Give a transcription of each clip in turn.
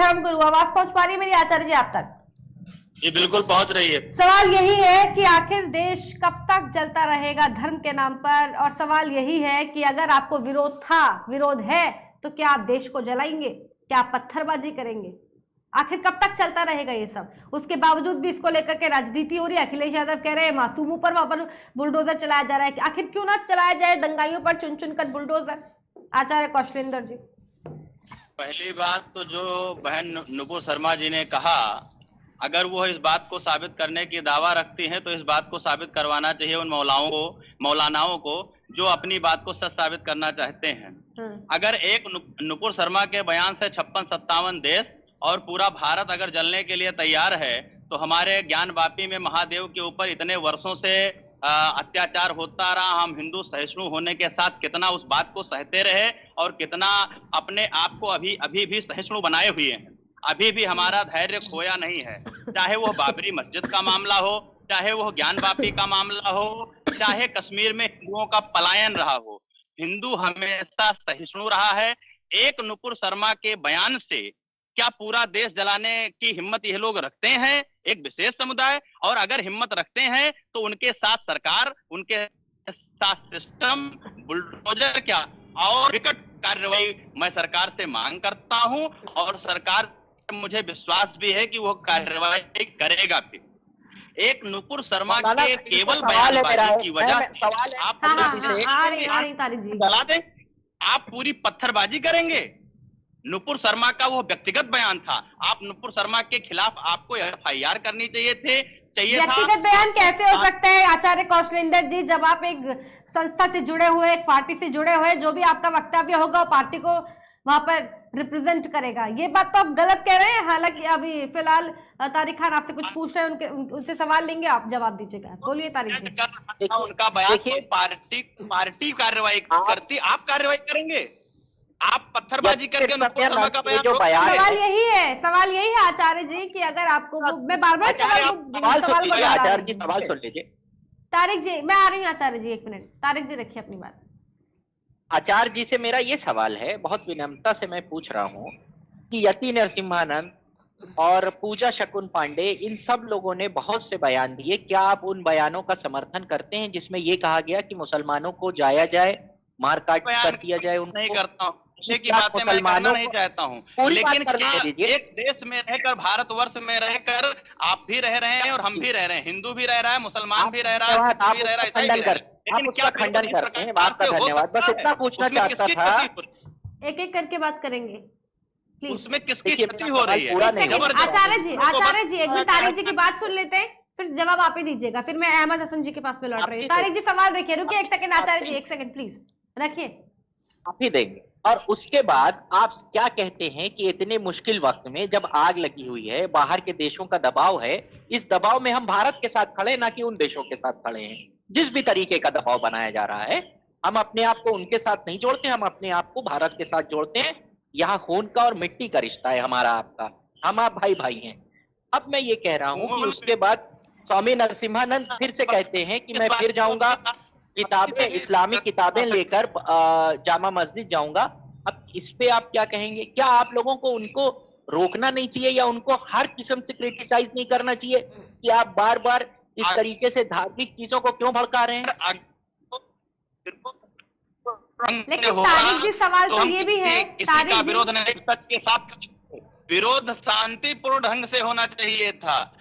धर्मगुरु। आवाज पहुंच पा रही है मेरी आचार्य जी आप तक? ये बिल्कुल पहुंच रही है। सवाल यही है कि आखिर देश कब तक जलता रहेगा धर्म के नाम पर, और सवाल यही है कि अगर आपको विरोध है तो क्या आप देश को जलाएंगे, क्या आप पत्थरबाजी करेंगे? आखिर कब तक चलता रहेगा ये सब? उसके बावजूद भी इसको लेकर के राजनीति हो रही है। अखिलेश यादव कह रहे हैं मासूमों पर वहां पर बुलडोजर चलाया जा रहा है। आखिर क्यों ना चलाया जाए दंगाइयों पर चुन चुन कर बुलडोजर? आचार्य कौशलेंद्र जी, पहली बात तो जो बहन नुपुर शर्मा जी ने कहा, अगर वो इस बात को साबित करने की दावा रखती हैं तो इस बात को साबित करवाना चाहिए उन मौलानाओं को जो अपनी बात को सच साबित करना चाहते हैं। अगर एक नुपुर शर्मा के बयान से 56-57 देश और पूरा भारत अगर जलने के लिए तैयार है, तो हमारे ज्ञानवापी में महादेव के ऊपर इतने वर्षों से अत्याचार होता रहा, हम हिंदू सहिष्णु होने के साथ कितना उस बात को सहते रहे और कितना अपने आप को अभी भी सहिष्णु बनाए हुए हैं। अभी भी हमारा धैर्य खोया नहीं है, चाहे वो बाबरी मस्जिद का मामला हो, चाहे वो ज्ञानवापी का मामला हो, चाहे कश्मीर में हिंदुओं का पलायन रहा हो। हिंदू हमेशा सहिष्णु रहा है। एक नुपुर शर्मा के बयान से क्या पूरा देश जलाने की हिम्मत ये लोग रखते हैं, एक विशेष समुदाय? और अगर हिम्मत रखते हैं तो उनके साथ सरकार, उनके साथ सिस्टम, बुलडोजर क्या और विकट कार्रवाई मैं सरकार से मांग करता हूं, और सरकार मुझे विश्वास भी है कि वो कार्रवाई करेगा भी। एक नुपुर शर्मा के केवल बयानबाजी की वजह आप जला दें, आप पूरी पत्थरबाजी करेंगे। नुपुर शर्मा का वो व्यक्तिगत बयान था, आप नुपुर शर्मा के खिलाफ आपको FIR करनी चाहिए व्यक्तिगत बयान कैसे हो सकता है आचार्य कौशलेंद्र जी, जब आप एक संस्था से जुड़े हुए, एक पार्टी से जुड़े हुए, जो भी आपका वक्तव्य होगा वो पार्टी को वहां पर रिप्रेजेंट करेगा। ये बात तो आप गलत कह रहे हैं। हालांकि अभी फिलहाल तारिक खान आपसे कुछ पूछ रहे हैं, उनसे सवाल लेंगे, आप जवाब दीजिएगा। बोलिए तारिक जी। उनका बयान पार्टी कार्रवाई करती, आप कार्रवाई करेंगे? आप पत्थरबाजी करके सवाल यही है आचार्य जी कि अगर आपको मैं बार-बार सवाल सुन लीजिए तारिक जी, मैं आ रही हूँ आचार्य जी, एक मिनट। तारिक जी रखिए अपनी बात। आचार्य जी से मेरा ये सवाल है, बहुत विनम्रता से मैं पूछ रहा हूँ कि यति नरसिम्हानंद और पूजा शकुन पांडे, इन सब लोगों ने बहुत से बयान दिए। क्या आप उन बयानों का समर्थन करते हैं जिसमें ये कहा गया कि मुसलमानों को जाया जाए, मार काट कर दिया जाए? उनको नहीं करता हूँ, की बातें मैं करना नहीं चाहता हूँ, लेकिन एक देश में रहकर, भारतवर्ष में रहकर आप भी रह रहे हैं और हम भी रह रहे हैं, हिंदू भी रह रहा है, मुसलमान भी रह रहा है, भी रह रहा है, लेकिन क्या खंडन करते हैं? आपका धन्यवाद, बस इतना पूछना चाहता था। एक एक करके बात करेंगे प्लीज। उसमें किसकी क्षति हो रही है? आचार्य जी एक मिनट तारिक जी की बात सुन लेते हैं, फिर जवाब आप ही दीजिएगा, फिर मैं अहमद हसन जी के पास में लौट रही हूँ। तारिक जी सवाल रखिए, रुकिए एक सेकंड आचार्य जी, एक सेकंड प्लीज रखिए। आप ही देंगे। और उसके बाद आप क्या कहते हैं कि इतने मुश्किल वक्त में जब आग लगी हुई है, बाहर के देशों का दबाव है, इस दबाव में हम भारत के साथ खड़े, ना कि उन देशों के साथ खड़े हैं। जिस भी तरीके का दबाव बनाया जा रहा है, हम अपने आप को उनके साथ नहीं जोड़ते, हम अपने आप को भारत के साथ जोड़ते हैं। यहाँ खून का और मिट्टी का रिश्ता है हमारा आपका, हम आप भाई भाई हैं। अब मैं ये कह रहा हूँ कि उसके बाद स्वामी नरसिम्हानंद फिर से कहते हैं कि मैं फिर जाऊंगा, किताबें, इस्लामिक किताबें लेकर जामा मस्जिद जाऊंगा। अब इस पे आप क्या कहेंगे? क्या आप लोगों को उनको रोकना नहीं चाहिए या उनको हर किस्म से क्रिटिसाइज नहीं करना चाहिए कि आप बार बार इस तरीके से धार्मिक चीजों को क्यों भड़का रहे हैं? लेकिन तारिक जी सवाल तो ये भी है, तारिक जी, विरोध नहीं, के साथ विरोध शांतिपूर्ण ढंग से होना चाहिए था।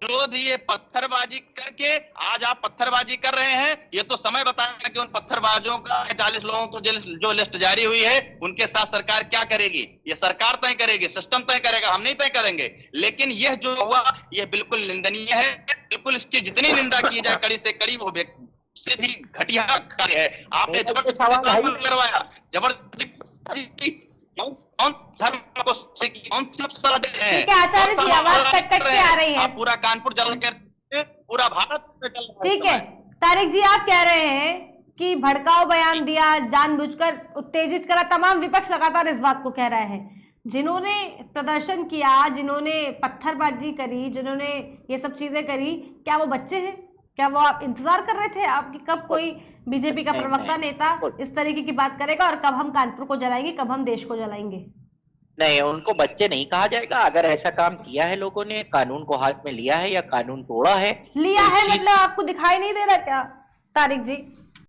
विरोध ये पत्थरबाजी करके, आज आप पत्थरबाजी कर रहे हैं, ये तो समय बताएगा कि उन पत्थरबाजों का 40 लोगों को जो लिस्ट जारी हुई है उनके साथ सरकार क्या करेगी। ये सरकार तय करेगी, सिस्टम तय करेगा, हम नहीं तय करेंगे। लेकिन यह जो हुआ यह बिल्कुल निंदनीय है, बिल्कुल इसकी जितनी निंदा की जाए कड़ी से कड़ी वो से भी घटिया कार्य है। आपने जबरदस्ती करवाया, जबरदस्ती कौन धर्म को ठीक है आचार्य जी, आवाज कट के आ रही है। पूरा कानपुर जल कर पूरा भारत जल। ठीक है तारिक जी, आप कह रहे हैं कि भड़काऊ बयान दिया, जानबूझकर उत्तेजित करा, तमाम विपक्ष लगातार इस बात को कह रहा है। जिन्होंने प्रदर्शन किया, जिन्होंने पत्थरबाजी करी, जिन्होंने ये सब चीजें करी, क्या वो बच्चे हैं? क्या वो आप इंतजार कर रहे थे आपकी कब कोई बीजेपी का प्रवक्ता नेता इस तरीके की बात करेगा और कब हम कानपुर को जलाएंगे, कब हम देश को जलाएंगे? नहीं, उनको बच्चे नहीं कहा जाएगा। अगर ऐसा काम किया है लोगों ने, कानून को हाथ में लिया है या कानून तोड़ा है, लिया तो है इस चीज मतलब आपको दिखाई नहीं दे रहा क्या तारिक जी?